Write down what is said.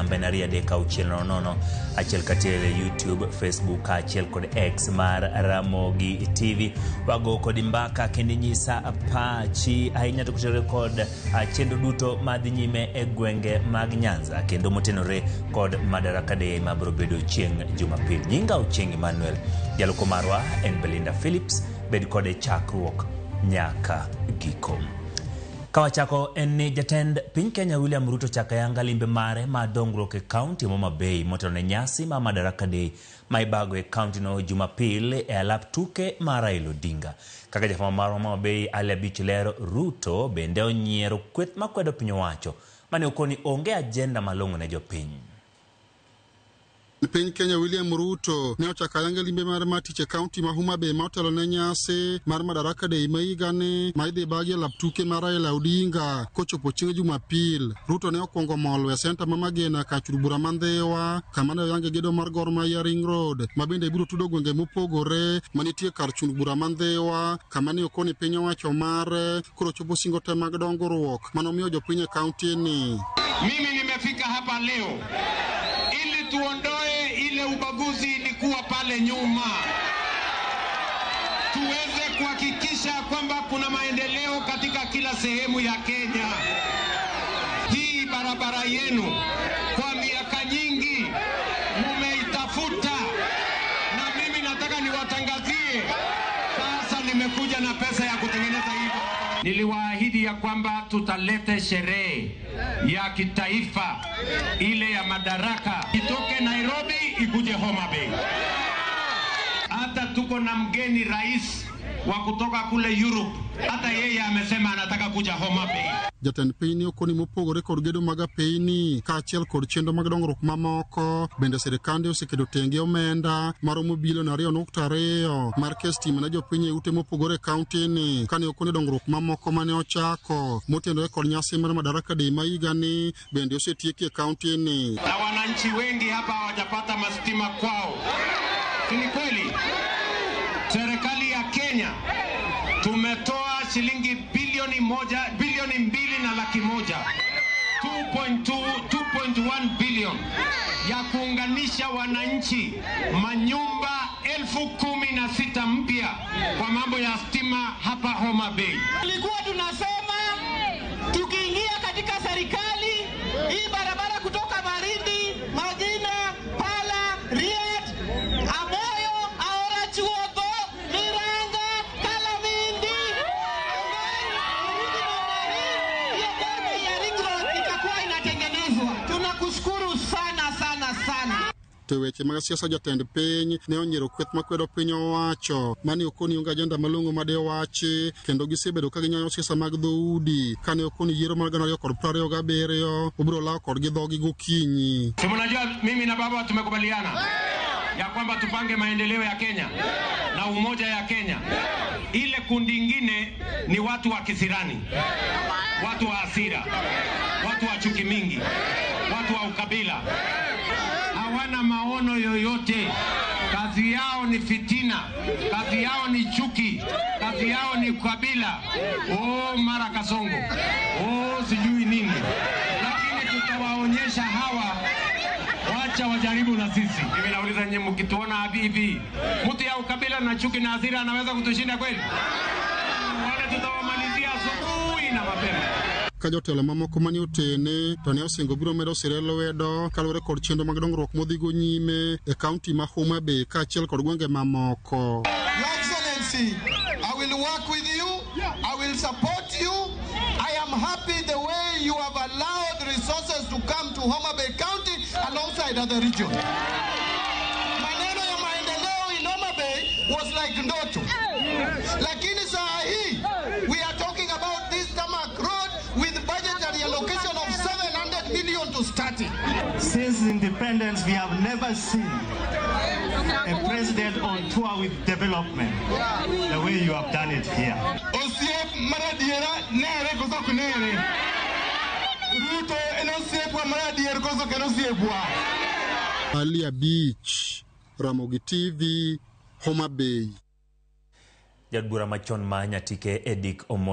Nambenaria deka uchiel nono achiel katiel YouTube, Facebook achiel kod X mar Ramogi TV wago kod mbaka kendi nyisa pachi ahinya to kutere kod chenro duto madhi nyime e gwenge mag Nyanza kendo motenore kod Madaraka Day mabro bedo chieng' Jumapil. Nyinga Ochieng Emmanuel, jaloko marwa en Belinda Phillips, bed kod chakruok nyaka giko. Kawachako en jatend piny Kenya William Ruto chakayanga limbe mare ma dongruok e kaunti Homa Bay motone nyasi ma Madaraka Day ma ibago e kaunti no Jumapil e alap tuke mar Raila Odinga. Kaka jafama mar Homa Bay Ali Abich lero, Ruto bende onyiero kweth makwedo piny owacho mane okoni onge agenda malong'o ne jopiny. Piny Kenya William Ruto ne ochakayanga limbe mar matiche kaunti ma Homa Bay motelo ne nyasi mar Madaraka Day ma higani ma idhi bagi alap tuke mar Raila Odinga kochopo chieng' Jumapil. Ruto ne okwongo molo e senta ma Magena kachur bura Mandhewa kama ne oyange gedo mar Gor Mahia Ring Road ma bende biro tudo gwenge mopogore manitie kar chung bura Mandhewa kama ne okoni piny owacho mare koro chopo singo te mag dongruok manomiyo jopiny e kaunti ni. Mimi nimefika hapa leo ili tuondoe ile ubaguzi ilikuwa pale nyuma, tuweze kuhakikisha kwamba kuna maendeleo katika kila sehemu ya Kenya. Hii barabara yenu kwa miaka nyingi mumeitafuta, na mimi nataka niwatangazie sasa nimekuja na pesa ya kutengeneza hii barabara. Niliwaahidi ya kwamba tutalete sherehe ya kitaifa ile ya Madaraka itoke Nairobi ikuje Homa Bay. Hata tuko na mgeni rais wa kutoka kule Europe, hata yeye amesema anataka kuja Homa Bay. Jatend piny okoni mopogore kod gedo mag piny kaachiel kod chenro mag dongruok mamoko bende sirikande osekedo tenge omenda maromo bilion 2.2 mar kes stima ne jopiny e ute mopogore kaunti ni kane okoni dongruok mamoko mane ochako motenore kod nyasi mar Madaraka Day ma higani bende osetieki e kaunti ni. Na wananchi wengi hapa hawajapata mastima kwao. Ni kweli serikali ya Kenya tumetoa shilingi bilioni 2.1 2.1 bilioni ya kuunganisha wananchi manyumba 16,000 mpya kwa mambo ya stima hapa Homa Bay. Tulikuwa tunasema tukiingia katika serikali hii barabara kutoka Marindi, Magina, Pala, Riat, Amoyo, Aora Chuoto, Miranga, Kalamindi, itakuwa inatengenezwa. Tunakushukuru sana sana sana. Weche mag siasa jatend piny ne onyiero kweth makwedo piny owacho mane okoni onge agenda malong'o made owachi kendo gisebedo ka ginyayo siasa mag dhoudi kane okoni yiero mar 2027 obiro lawo kodgi dhogi gokinyi. Mnajua mimi na baba tumekubaliana ya kwamba tupange maendeleo ya Kenya na umoja ya Kenya. Ile kundi ingine ni watu wa kisirani, watu wa hasira, watu wa chuki mingi, watu wa ukabila. Hawana maono yoyote, kazi yao ni fitina, kazi yao ni chuki, kazi yao ni ukabila. Mara Kasongo, sijui nini. Lakini tutawaonyesha hawa, wacha wajaribu na sisi. Mimi nauliza nyinyi, mkituona hivi mtu ya ukabila na chuki na hasira anaweza kutushinda kweli? Wale tutawamalizia asubuhi na mapema. Ka jotelo mamoko mane otene to ne osingo biro medo sire lwedo kaluwore kod chenro mag dongruok modhigo nyime e kaunti ma Homa Bay kaachiel kod gwenge mamoko. Your Excellency, I will work with you, I will support you. I am happy the way you have allowed resources to come to Homa Bay County alongside other regions. Maneno ya maendeleo in Homa Bay was like ndoto. Lakini saa hii we are talking about this tarmac road with budgetary allocation of 700 million to start it. Since independence, we have never seen a president on tour with development the way you have done it here. Osiep maradiera nere koso kunere. Ruto enosiep wa maradiera koso kenosiep wa. Ali Abich, Ramogi TV, Homa Bay. Jadbura machon ma Nyatike Edick Omondi